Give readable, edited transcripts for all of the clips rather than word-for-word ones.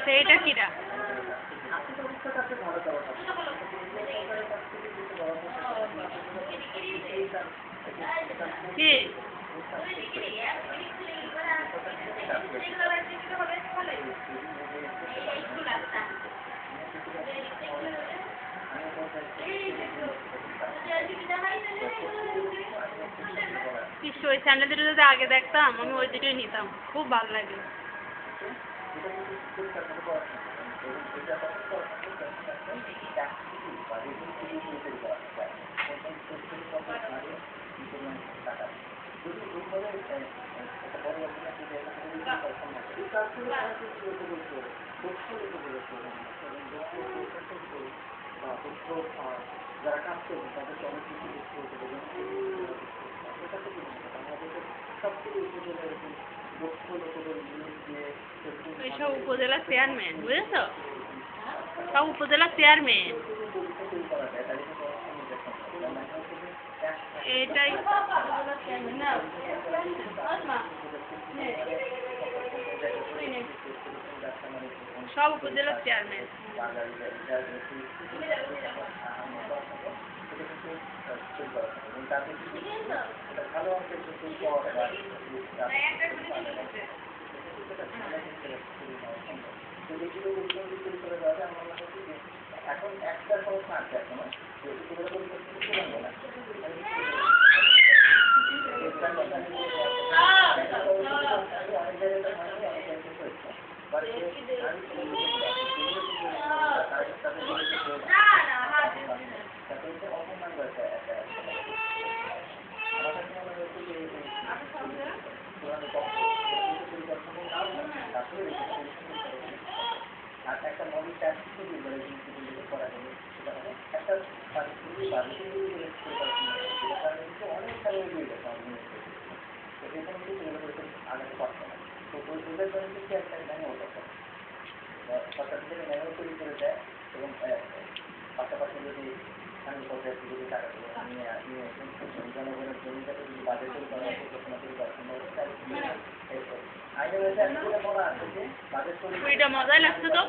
সেইটা কিরা কি ওই স্যান্ডেল দুটো যদি আগে দেখতাম আমি ওই দুটোই নিতাম, খুব ভালো লাগে। যারা কাজ করবে তাদেরকে অনেক কিছু দেখতে হতে হবে, সবথেকে উপজেলা এরকম দক্ষ লোকেদের নিয়োগ দিয়ে এইসব উপজেলা চেয়ারম্যান, বুঝেছো? সব উপজেলা চেয়ারম্যান এটাই সব উপজেলা চেয়ারম্যান। ভালো এখন একটা সমস্যা আছে এখনো অপমান রয়েছে একটা নদী ট্যাক্স করা যাবে সেটা হবে একটা অনেক সারা এগিয়ে গেছে তো এখানে কিন্তু আগাতে পারছে না। তো ওদের জন্য কিন্তু একটা ম্যানুয়াল দরকার, সরকার থেকে ম্যানুয়াল তৈরি করে দেয় এবং পাশাপাশি যদি স্থানীয় পর্যায়ে যদি টাকাগুলো নিয়ে জনগণের জমিটাকে যদি বাজেট তৈরি করা ঘোষণা তৈরি করা সম্ভব মজাই লাগছে তো,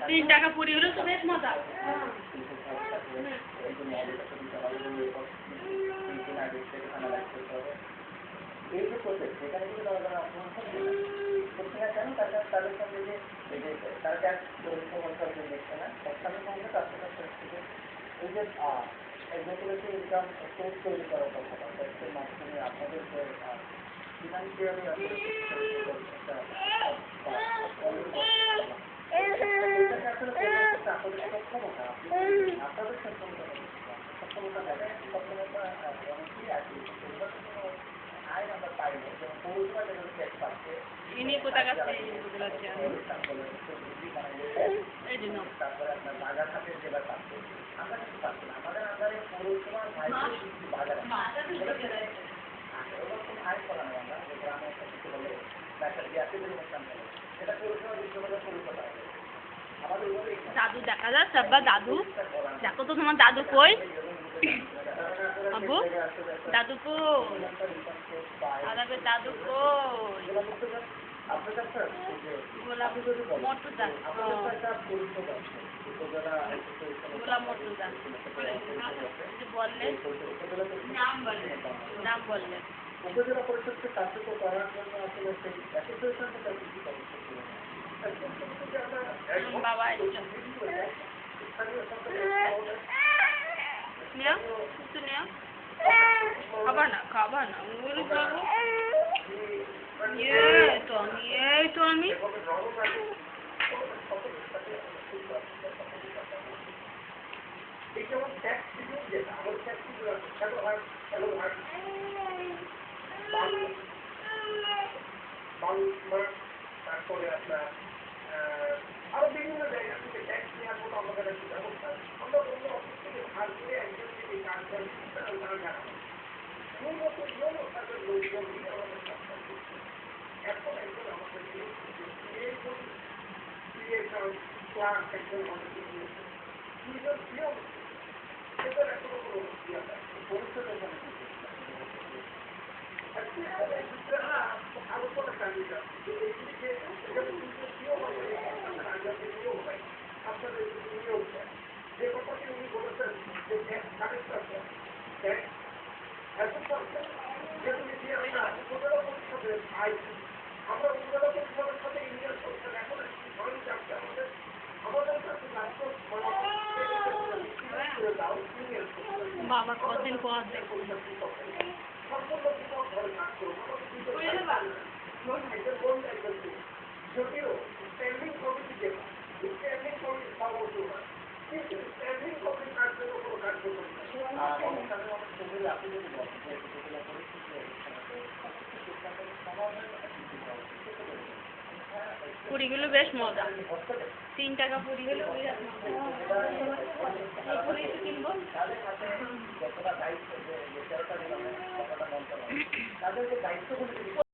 3 টাকা পুরি হলো তো বেশ মজা। এই যে প্রসেস সেখানে কিন্তু তারা অংশগ্রহণ করছে না কেন? তাদের সঙ্গে যে তারা ট্যাক্স দেখছে না, স্থানীয় সঙ্গে তার থেকে এই যে এগ্রিকালচার ইনকাম সোর্স তৈরি করার কথা ট্যাক্সের মাধ্যমে আপনাদের যে ফিনান্সিয়ালি আপনাদের সক্ষমতা আপনাদের সক্ষমতা সক্ষমতা দেখায় সক্ষমতা অনেকেই আছে আইন আমরা পাই না, যেমন পৌরসভা যেগুলো ট্যাক্স পাচ্ছে তারপরে আপনার বাজার হাটের যেটা পাচ্ছে আমরা কিন্তু পাচ্ছি না। আমাদের আন্ডারে পৌরসভার বাজার ওরকম আইন করা নেই আমরা যে গ্রামে একটা কিছু হলে একটা গ্যাসের অনুষ্ঠান হলে সেটা পৌরসভা বিশ্ববাজার পৌরসভা আমাদের দাদু দেখা যাচ্ছে, আব্বা দাদু দেখো তো তোমার দাদু কই? আব্বু দাদু কই? আরে দাদু কই? মর্তুজা গোলাম মর্তুজা বললেন, নাম বললেন। উপজেলা পরিষদকে কার্যকর করার জন্য আসলে সেই অ্যাসোসিয়েশনটা কিছু বাবা খাবার না ওগুলো খাবো। এই তো আমি তারপরে আপনার আরো বিভিন্ন জায়গা থেকে ট্যাক্স নেওয়ার মতো আমাদের একটা ব্যবস্থা আমরা অন্য অফিস থেকে ভাগ করে একজন থেকে কাজ করেন তারা জানাবো মূলত নিয়ম তাদের লোকজন এখন একজন আমাদেরকে ক্লাস একজন আমাদেরকে নিয়ম এটার এখনো কোনো বাবা কতদিন পর দেখো পুরিগুলো বেশ মজা 3 টাকা পুরি হলো বিরাট মজা এই পুরি তো কিনবো যতটা দায়িত্ব যে দায়িত্ব